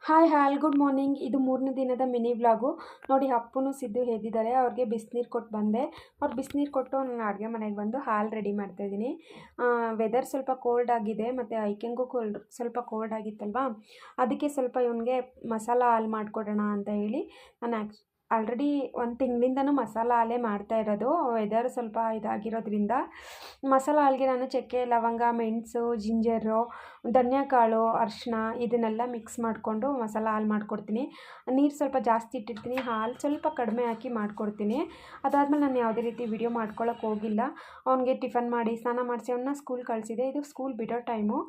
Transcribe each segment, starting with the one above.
Hi ಹಾಲ್ good morning. ಇದು 3ನೇ ದಿನದ ಮಿನಿ ವ್ಲಾಗು. ನೋಡಿ ಅಪ್ಪುನು ಸಿದ್ದು ಎದ್ದಿದ್ದಾರೆ. ಅವ್ರಿಗೆ ಬಿಸಿನೀರು ಕೊಟ್ಟು ಬಂದೆ. ಅವ್ರು ಬಿಸಿನೀರು ಕೊಟ್ಟು ನಾನು ಅಡುಗೆ ಮನೆಗೆ ಬಂದು ಹಾಲು ರೆಡಿ ಮಾಡ್ತಾಯಿದ್ದೀನಿ. ವೆದರ್ ಸ್ವಲ್ಪ ಕೋಲ್ಡ್ ಆಗಿದೆ ಮತ್ತು ಐಕೆಂಗೂ ಸ್ವಲ್ಪ ಕೋಲ್ಡ್ ಆಗಿತ್ತಲ್ವ, ಅದಕ್ಕೆ ಸ್ವಲ್ಪ ಇವನಿಗೆ ಮಸಾಲ ಹಾಲು ಮಾಡಿಕೊಡೋಣ ಅಂತ ಹೇಳಿ ನಾನು ಆಲ್ರೆಡಿ 1 ತಿಂಗಳಿಂದನೂ ಮಸಾಲ ಹಾಲೇ ಮಾಡ್ತಾ ಇರೋದು. ವೆದರ್ ಸ್ವಲ್ಪ ಇದಾಗಿರೋದ್ರಿಂದ ಮಸಾಲ ಹಾಲಿಗೆ ನಾನು ಚಕ್ಕೆ, ಲವಂಗ, ಮೆಣಸು, ಜಿಂಜರು, ಧನಿಯಾಕಾಳು, ಅರಿಶಿನ ಇದನ್ನೆಲ್ಲ ಮಿಕ್ಸ್ ಮಾಡಿಕೊಂಡು ಮಸಾಲ ಹಾಲು ಮಾಡಿಕೊಡ್ತೀನಿ. ನೀರು ಸ್ವಲ್ಪ ಜಾಸ್ತಿ ಇಟ್ಟಿರ್ತೀನಿ, ಹಾಲು ಸ್ವಲ್ಪ ಕಡಿಮೆ ಹಾಕಿ ಮಾಡಿಕೊಡ್ತೀನಿ. ಅದಾದಮೇಲೆ ನಾನು ಯಾವುದೇ ರೀತಿ ವಿಡಿಯೋ ಮಾಡ್ಕೊಳ್ಳೋಕೆ ಹೋಗಿಲ್ಲ. ಅವನಿಗೆ ಟಿಫನ್ ಮಾಡಿ ಸ್ನಾನ ಮಾಡಿಸಿ ಅವನ್ನ ಸ್ಕೂಲ್ ಕಳಿಸಿದೆ. ಇದು ಸ್ಕೂಲ್ ಬಿಡೋ ಟೈಮು,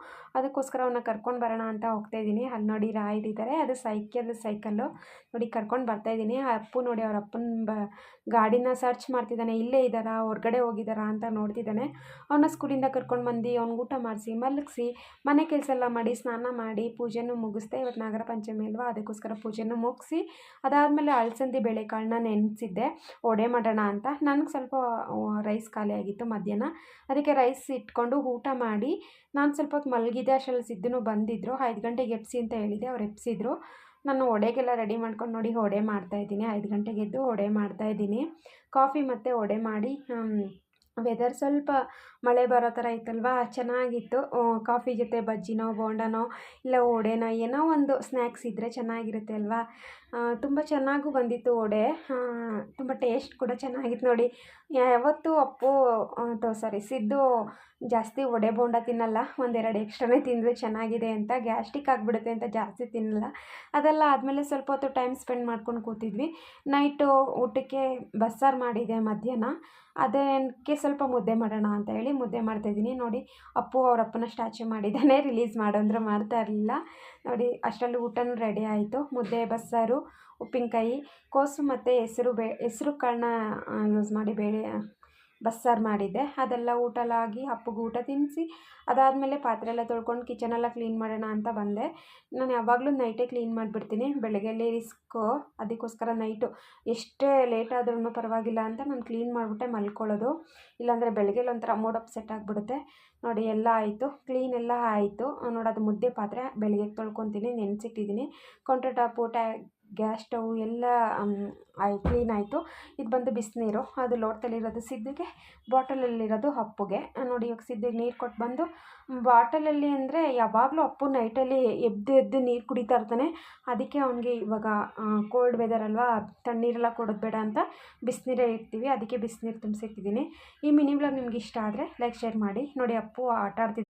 ಅದಕ್ಕೋಸ್ಕರ ಅವನ್ನ ಕರ್ಕೊಂಡು ಬರೋಣ ಅಂತ ಹೋಗ್ತಾಯಿದ್ದೀನಿ. ಅಲ್ಲಿ ನೋಡಿ ರಾಯ್ದಿದ್ದಾರೆ, ಅದು ಸೈಕಲ್ಲು ನೋಡಿ ಕರ್ಕೊಂಡು ಬರ್ತಾಯಿದ್ದೀನಿ. ಅಪ್ಪು ನೋಡಿ ಅವ್ರ ಅಪ್ಪನ ಗಾಡಿನ ಸರ್ಚ್ ಮಾಡ್ತಿದ್ದಾನೆ, ಇಲ್ಲೇ ಇದ್ದಾರಾ ಹೊರಗಡೆ ಹೋಗಿದ್ದಾರಾ ಅಂತ ನೋಡ್ತಿದ್ದಾನೆ. ಅವನ್ನ ಸ್ಕೂಲಿಂದ ಕರ್ಕೊಂಡು ಬಂದು ಅವ್ನಿಗೆ ಊಟ ಮಾಡಿಸಿ ಮಲಗಿಸಿ ಮನೆ ಕೆಲಸ ಎಲ್ಲ ಮಾಡಿ ಸ್ನಾನ ಮಾಡಿ ಪೂಜೆನೂ ಮುಗಿಸ್ದೆ. ಇವತ್ತು ನಾಗರ ಪಂಚಮಿ ಅಲ್ವಾ, ಅದಕ್ಕೋಸ್ಕರ ಪೂಜೆನೂ ಮುಗಿಸಿ ಅದಾದಮೇಲೆ ಅಲಸಂದಿ ಬೇಳೆಕಾಳನ್ನ ನೆನೆಸಿದ್ದೆ ವಡೆ ಮಾಡೋಣ ಅಂತ. ನನಗೆ ಸ್ವಲ್ಪ ರೈಸ್ ಖಾಲಿ ಆಗಿತ್ತು ಮಧ್ಯಾಹ್ನ, ಅದಕ್ಕೆ ರೈಸ್ ಇಟ್ಕೊಂಡು ಊಟ ಮಾಡಿ ನಾನು ಸ್ವಲ್ಪ ಹೊತ್ತು ಮಲಗಿದ್ದೆ. ಅಷ್ಟರಲ್ಲಿ ಸಿದ್ದೂ ಬಂದಿದ್ದರು. 5 ಗಂಟೆಗೆ ಎಬ್ಸಿ ಅಂತ ಹೇಳಿದೆ, ಅವ್ರು ಎಬ್ಸಿದ್ರು. ನಾನು ವಡೆಗೆಲ್ಲ ರೆಡಿ ಮಾಡ್ಕೊಂಡು ನೋಡಿ ವಡೆ ಮಾಡ್ತಾಯಿದ್ದೀನಿ. 5 ಗಂಟೆಗೆ ಎದ್ದು ವಡೆ ಮಾಡ್ತಾಯಿದ್ದೀನಿ. ಕಾಫಿ ಮತ್ತು ವಡೆ ಮಾಡಿ ವೆದರ್ ಸ್ವಲ್ಪ ಮಳೆ ಬರೋ ಥರ ಇತ್ತಲ್ವ, ಚೆನ್ನಾಗಿತ್ತು. ಕಾಫಿ ಜೊತೆ ಬಜ್ಜಿನೋ ಬೋಂಡನೋ ಇಲ್ಲ ವಡೆನೋ ಏನೋ ಒಂದು ಸ್ನ್ಯಾಕ್ಸ್ ಇದ್ದರೆ ಚೆನ್ನಾಗಿರುತ್ತೆ ಅಲ್ವಾ. ತುಂಬ ಚೆನ್ನಾಗೂ ಬಂದಿತ್ತು ವಡೆ, ತುಂಬ ಟೇಸ್ಟ್ ಕೂಡ ಚೆನ್ನಾಗಿತ್ತು. ನೋಡಿ ಯಾವತ್ತೂ ಸಿದ್ದು ಜಾಸ್ತಿ ವಡೆ ಬೋಂಡ ತಿನ್ನಲ್ಲ, 1-2 ಎಕ್ಸ್ಟ್ರಾನೇ ತಿಂದರೆ ಚೆನ್ನಾಗಿದೆ ಅಂತ, ಗ್ಯಾಸ್ಟ್ರಿಕ್ ಆಗಿಬಿಡುತ್ತೆ ಅಂತ ಜಾಸ್ತಿ ತಿನ್ನಲ್ಲ. ಅದೆಲ್ಲ ಆದಮೇಲೆ ಸ್ವಲ್ಪ ಹೊತ್ತು ಟೈಮ್ ಸ್ಪೆಂಡ್ ಮಾಡ್ಕೊಂಡು ಕೂತಿದ್ವಿ. ನೈಟು ಊಟಕ್ಕೆ ಬಸ್ಸಾರು ಮಾಡಿದೆ ಮಧ್ಯಾಹ್ನ, ಅದಕ್ಕೆ ಸ್ವಲ್ಪ ಮುದ್ದೆ ಮಾಡೋಣ ಅಂತ ಹೇಳಿ ಮುದ್ದೆ ಮಾಡ್ತಾಯಿದ್ದೀನಿ. ನೋಡಿ ಅಪ್ಪು ಅವ್ರ ಅಪ್ಪನ ಸ್ಟ್ಯಾಚು ಮಾಡಿದ್ದಾನೆ, ರಿಲೀಸ್ ಮಾಡೋಂದ್ರೆ ಮಾಡ್ತಾ ಇರಲಿಲ್ಲ. ನೋಡಿ ಅಷ್ಟರಲ್ಲಿ ಊಟನೂ ರೆಡಿ ಆಯಿತು. ಮುದ್ದೆ, ಬಸ್ಸಾರು, ಉಪ್ಪಿನಕಾಯಿ, ಕೋಸು ಮತ್ತು ಹೆಸರು ಕಾಳನ್ನ ಯೂಸ್ ಮಾಡಿ ಬಸ್ಸಾರು ಮಾಡಿದ್ದೆ. ಅದೆಲ್ಲ ಊಟ ಎಲ್ಲ ಆಗಿ ಅಪ್ಪಗೆ ಊಟ ತಿನ್ನಿಸಿ ಅದಾದಮೇಲೆ ಪಾತ್ರೆ ಎಲ್ಲ ತೊಳ್ಕೊಂಡು ಕಿಚನೆಲ್ಲ ಕ್ಲೀನ್ ಮಾಡೋಣ ಅಂತ ಬಂದೆ. ನಾನು ಯಾವಾಗಲೂ ನೈಟೇ ಕ್ಲೀನ್ ಮಾಡಿಬಿಡ್ತೀನಿ, ಬೆಳಗ್ಗೆಯಲ್ಲಿ ರಿಸ್ಕು, ಅದಕ್ಕೋಸ್ಕರ ನೈಟು ಎಷ್ಟೇ ಲೇಟ್ ಆದ್ರೂ ಪರವಾಗಿಲ್ಲ ಅಂತ ನಾನು ಕ್ಲೀನ್ ಮಾಡಿಬಿಟ್ಟೆ ಮಲ್ಕೊಳ್ಳೋದು. ಇಲ್ಲಾಂದರೆ ಬೆಳಗ್ಗೆಲಿ ಒಂಥರ ಮೂಡ್ ಅಪ್ಸೆಟ್ ಆಗಿಬಿಡುತ್ತೆ. ನೋಡಿ ಎಲ್ಲ ಆಯಿತು, ಕ್ಲೀನ್ ಎಲ್ಲ ಆಯಿತು. ನೋಡೋದು ಮುದ್ದೆ ಪಾತ್ರೆ ಬೆಳಗ್ಗೆ ತೊಳ್ಕೊತೀನಿ, ನೆನೆಸಿಟ್ಟಿದ್ದೀನಿ. ಕೌಂಟರ್ ಟಾಪು, ಗ್ಯಾಸ್ ಸ್ಟವ್ ಎಲ್ಲ ಕ್ಲೀನ್ ಆಯಿತು. ಇದು ಬಂದು ಬಿಸಿನೀರು, ಅದು ಲೋಟದಲ್ಲಿರೋದು ಸಿದ್ದಿಗೆ, ಬಾಟಲಲ್ಲಿರೋದು ಅಪ್ಪುಗೆ. ನೋಡಿ ಇವಾಗ ಸಿದ್ದಿಗೆ ನೀರು ಕೊಟ್ಟು ಬಂದು ಬಾಟಲಲ್ಲಿ ಅಂದರೆ ಯಾವಾಗಲೂ ಅಪ್ಪು ನೈಟಲ್ಲಿ ಎದ್ದು ನೀರು ಕುಡಿತಾ ಇರ್ತಾನೆ. ಅದಕ್ಕೆ ಅವನಿಗೆ ಇವಾಗ ಕೋಲ್ಡ್ ವೆದರ್ ಅಲ್ವಾ, ತಣ್ಣೀರೆಲ್ಲ ಕೊಡೋದು ಬೇಡ ಅಂತ ಬಿಸಿನೀರೇ ಇಡ್ತೀವಿ, ಅದಕ್ಕೆ ಬಿಸಿನೀರು ತುಂಬಿಸಿಟ್ಟಿದ್ದೀನಿ. ಈ ಮಿನಿ ವ್ಲಾಗ್ ನಿಮ್ಗೆ ಇಷ್ಟ ಆದರೆ ಲೈಕ್ ಶೇರ್ ಮಾಡಿ. ನೋಡಿ ಅಪ್ಪು ಆಟ ಆಡ್ತಿದ್ದ